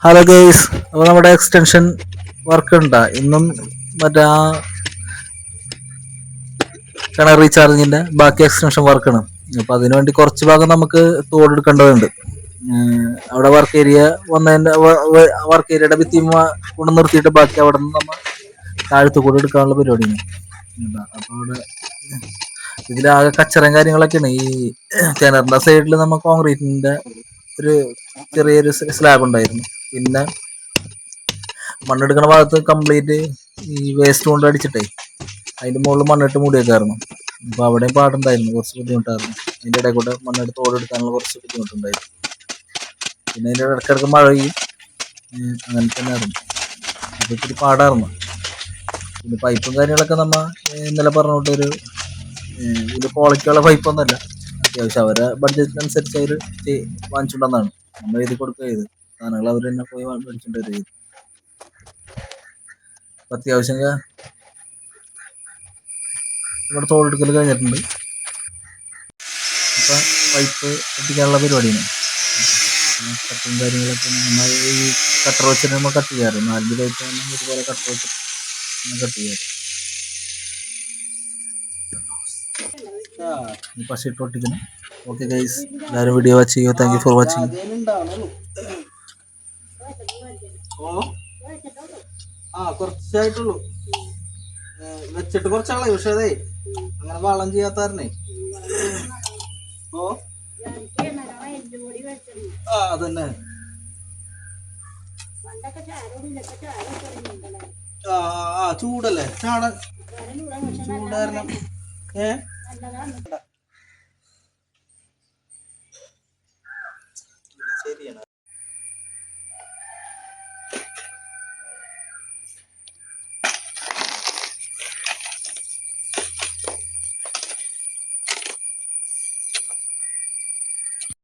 Hello guys, അപ്പോൾ നമ്മുടെ extension work ഉണ്ടാ ഇന്നും മറ്റേ ആ കിണർ റീചാർജിങ്ങിന്റെ ബാക്കി എക്സ്റ്റൻഷൻ വർക്കാണ്. അപ്പൊ അതിനുവേണ്ടി കുറച്ച് ഭാഗം നമുക്ക് തോടെടുക്കേണ്ടതുണ്ട്. അവിടെ വർക്ക് ഏരിയ വന്നതിന്റെ വർക്ക് ഏരിയയുടെ ഭിത്തി കൊണ്ട് നിർത്തിയിട്ട് ബാക്കി അവിടെ നിന്ന് നമ്മൾ താഴത്തു കൂടെ എടുക്കാനുള്ള പരിപാടിയാണ്. അപ്പൊ അവിടെ ഇതിലാകെ കച്ചറയും കാര്യങ്ങളൊക്കെയാണ്. ഈ കിണറിന്റെ സൈഡിൽ നമ്മൾ കോൺക്രീറ്റിന്റെ ഒരു ചെറിയൊരു സ്ലാബ് ഉണ്ടായിരുന്നു. പിന്നെ മണ്ണെടുക്കുന്ന ഭാഗത്ത് കംപ്ലീറ്റ് ഈ വേസ്റ്റ് കൊണ്ട് അടിച്ചിട്ടേ അതിന്റെ മുകളിൽ മണ്ണിട്ട് മൂടിയേക്കായിരുന്നു. അപ്പൊ അവിടെയും പാടുണ്ടായിരുന്നു, കുറച്ച് ബുദ്ധിമുട്ടായിരുന്നു. അതിന്റെ ഇടയിൽ കൂടെ മണ്ണെടുത്ത് ഓടെടുക്കാനുള്ള കുറച്ച് ബുദ്ധിമുട്ടുണ്ടായിരുന്നു. പിന്നെ അതിന്റെ ഇടയ്ക്കിടക്ക് മഴ പെയ്യും, അങ്ങനെ തന്നെ ആയിരുന്നു. അപ്പൊ ഇത്തിരി പാടായിരുന്നു. പിന്നെ പൈപ്പും കാര്യങ്ങളൊക്കെ നമ്മ ഇന്നലെ പറഞ്ഞോട്ട് ഒരു ഇത് ക്വാളിറ്റിയുള്ള പൈപ്പൊന്നുമല്ല, അത്യാവശ്യം അവരെ ബഡ്ജറ്റിനനുസരിച്ച് അവർ വാങ്ങിച്ചുകൊണ്ടെന്നാണ്. നമ്മൾ എഴുതി കൊടുക്കുക ചെയ്ത് സാധനങ്ങൾ അവർ തന്നെ പോയി മേടിച്ചിട്ട് വരിക ചെയ്തു. അത്യാവശ്യം ഇവിടെ തോടെടുക്കൽ കഴിഞ്ഞിട്ടുണ്ട്. ഇപ്പൊ പൈപ്പ് എത്തിക്കാനുള്ള പരിപാടിയാണ്. കട്ടും കാര്യങ്ങളൊക്കെ നമ്മൾ ഈ കട്ടർ വെച്ചിട്ട് നമ്മൾ കട്ട് ചെയ്യാറ്, 4 പൈപ്പ് ഇതുപോലെ കട്ടർ വെച്ചിട്ട് കട്ട് ചെയ്യാറ്. പക്ഷെ ഇട്ട് ഒട്ടിക്കണം. ഓക്കെ ഗൈസ്, എല്ലാവരും വീഡിയോ വാച്ച് ചെയ്യുക. Thank you for watching. കുറച്ചായിട്ടുള്ളൂ വെച്ചിട്ട് കുറച്ചാളായി. പക്ഷെ അതെ അങ്ങനെ വളം ചെയ്യാത്തന്നെ. അതന്നെ ചൂടല്ലേ ചൂടാരണം.